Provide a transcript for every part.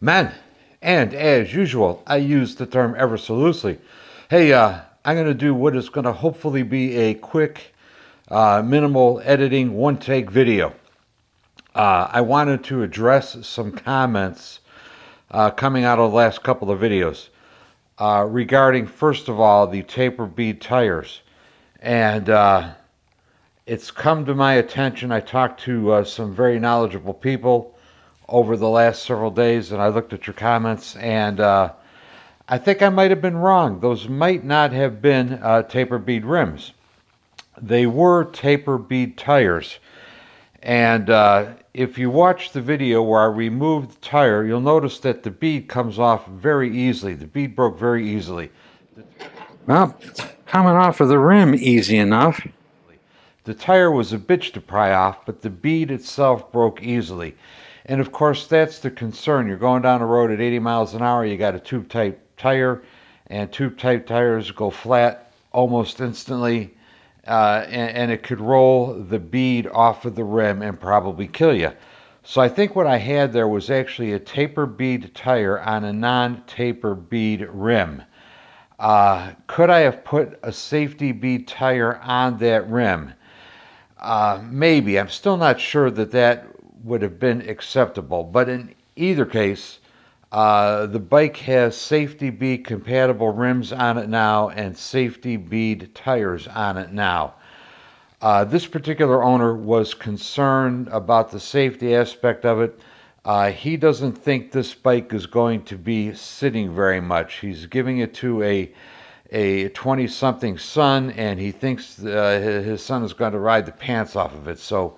Men, and as usual, I use the term ever so loosely. Hey, I'm going to do what is going to hopefully be a quick, minimal editing, one take video. I wanted to address some comments coming out of the last couple of videos regarding, first of all, the taper bead tires. And it's come to my attention. I talked to some very knowledgeable people over the last several days, and I looked at your comments, and I think I might have been wrong. Those might not have been taper bead rims. They were taper bead tires. And if you watch the video where I removed the tire, you'll notice that the bead comes off very easily. The bead broke very easily. Well, coming off of the rim easy enough. The tire was a bitch to pry off, but the bead itself broke easily. And of course, that's the concern. You're going down the road at 80 miles an hour, you got a tube-type tire, and tube-type tires go flat almost instantly, and it could roll the bead off of the rim and probably kill you. So I think what I had there was actually a taper bead tire on a non-taper bead rim. Could I have put a safety bead tire on that rim? Maybe. I'm still not sure that that would have been acceptable. But in either case, the bike has safety bead compatible rims on it now and safety bead tires on it now. This particular owner was concerned about the safety aspect of it. He doesn't think this bike is going to be sitting very much. He's giving it to a 20-something son, and he thinks his son is going to ride the pants off of it. So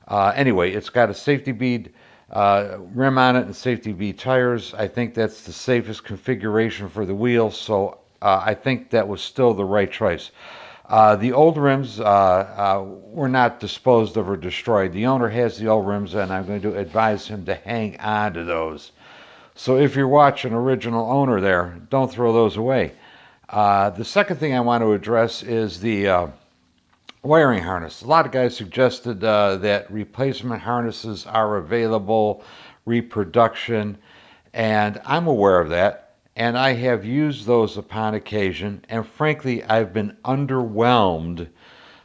anyway, it's got a safety bead rim on it and safety bead tires. I think that's the safest configuration for the wheels, so I think that was still the right choice. The old rims were not disposed of or destroyed. The owner has the old rims, and I'm going to advise him to hang on to those. So if you're watching original owner there, don't throw those away. The second thing I want to address is the wiring harness. A lot of guys suggested that replacement harnesses are available, reproduction, and I'm aware of that. And I have used those upon occasion, and frankly, I've been underwhelmed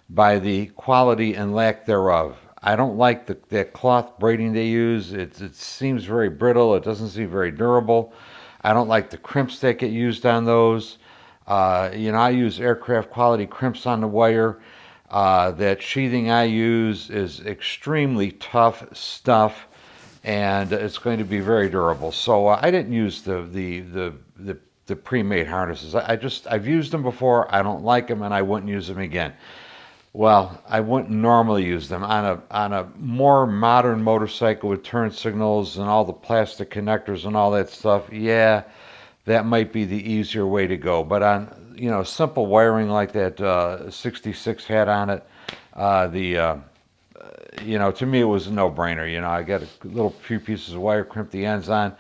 by the quality and lack thereof. I don't like that cloth braiding they use. It seems very brittle. It doesn't seem very durable. I don't like the crimps that get used on those. I use aircraft quality crimps on the wire. That sheathing I use is extremely tough stuff, and it's going to be very durable. So I didn't use the pre-made harnesses. I've used them before. I don't like them, and I wouldn't use them again. Well, I wouldn't normally use them on a more modern motorcycle with turn signals and all the plastic connectors and all that stuff. Yeah, that might be the easier way to go. But on simple wiring like that 66 had on it, to me it was a no-brainer. I got a little few pieces of wire, crimp the ends on,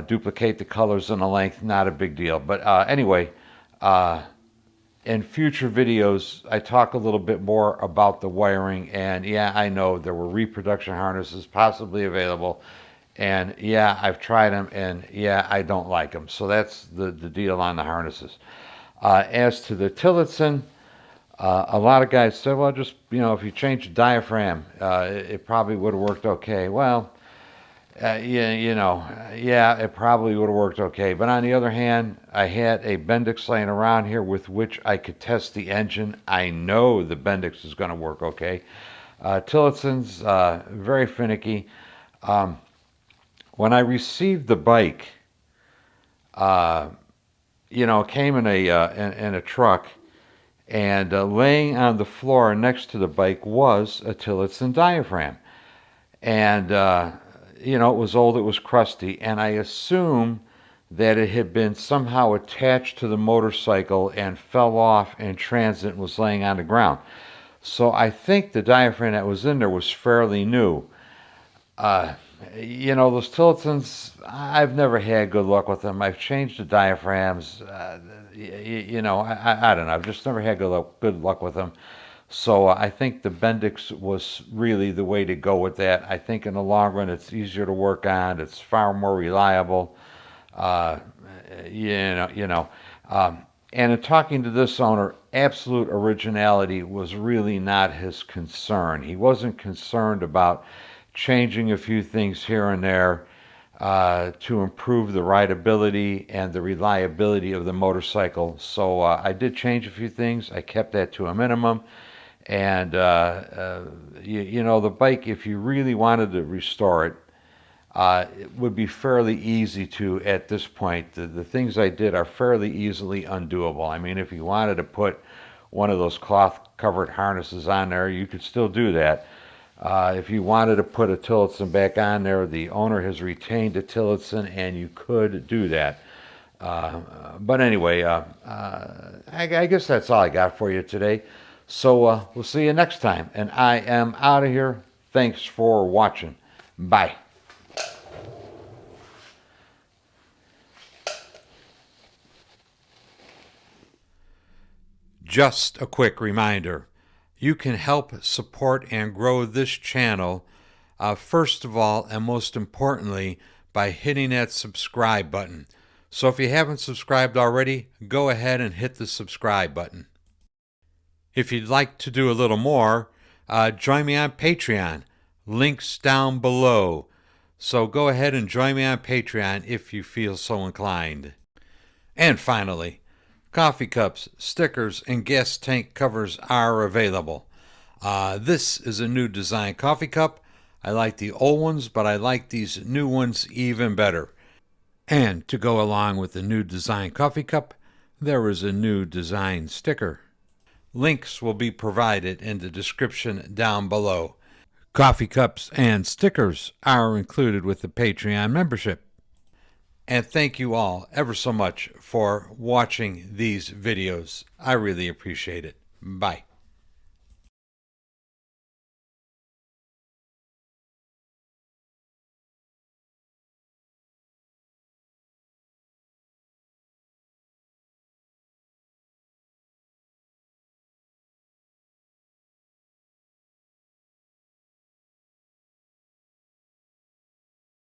duplicate the colors and the length, not a big deal. But anyway, in future videos, I talk a little bit more about the wiring, and yeah, I know there were reproduction harnesses possibly available, and yeah, I've tried them, and yeah, I don't like them. So that's the deal on the harnesses. As to the Tillotson, a lot of guys said, well, just, if you change the diaphragm, it probably would have worked okay. Well, yeah, it probably would have worked okay. But on the other hand, I had a Bendix laying around here with which I could test the engine. I know the Bendix is going to work okay. Tillotson's very finicky. When I received the bike, it came in a truck, and laying on the floor next to the bike was a Tillotson diaphragm. And it was old, it was crusty, and I assume that it had been somehow attached to the motorcycle and fell off in transit and was laying on the ground. So I think the diaphragm that was in there was fairly new. Those Tillotsons, I've never had good luck with them. I've changed the diaphragms. I don't know. I've just never had good luck with them. So I think the Bendix was really the way to go with that. I think in the long run it's easier to work on. It's far more reliable. Uh, you know. Um, and in talking to this owner, absolute originality was really not his concern. He wasn't concerned about changing a few things here and there to improve the rideability and the reliability of the motorcycle. So I did change a few things. I kept that to a minimum. And, you know, the bike, if you really wanted to restore it, it would be fairly easy to at this point. The things I did are fairly easily undoable. I mean, if you wanted to put one of those cloth covered harnesses on there, you could still do that. If you wanted to put a Tillotson back on there, the owner has retained a Tillotson and you could do that. But anyway, I guess that's all I got for you today. So we'll see you next time. And I am out of here. Thanks for watching. Bye. Just a quick reminder, you can help support and grow this channel, first of all and most importantly, by hitting that subscribe button. So if you haven't subscribed already, go ahead and hit the subscribe button. If you'd like to do a little more, join me on Patreon. Links down below. So go ahead and join me on Patreon if you feel so inclined. And finally, coffee cups, stickers, and gas tank covers are available. This is a new design coffee cup. I like the old ones, but I like these new ones even better. And to go along with the new design coffee cup, there is a new design sticker. Links will be provided in the description down below. Coffee cups and stickers are included with the Patreon membership. And thank you all ever so much for watching these videos. I really appreciate it. Bye.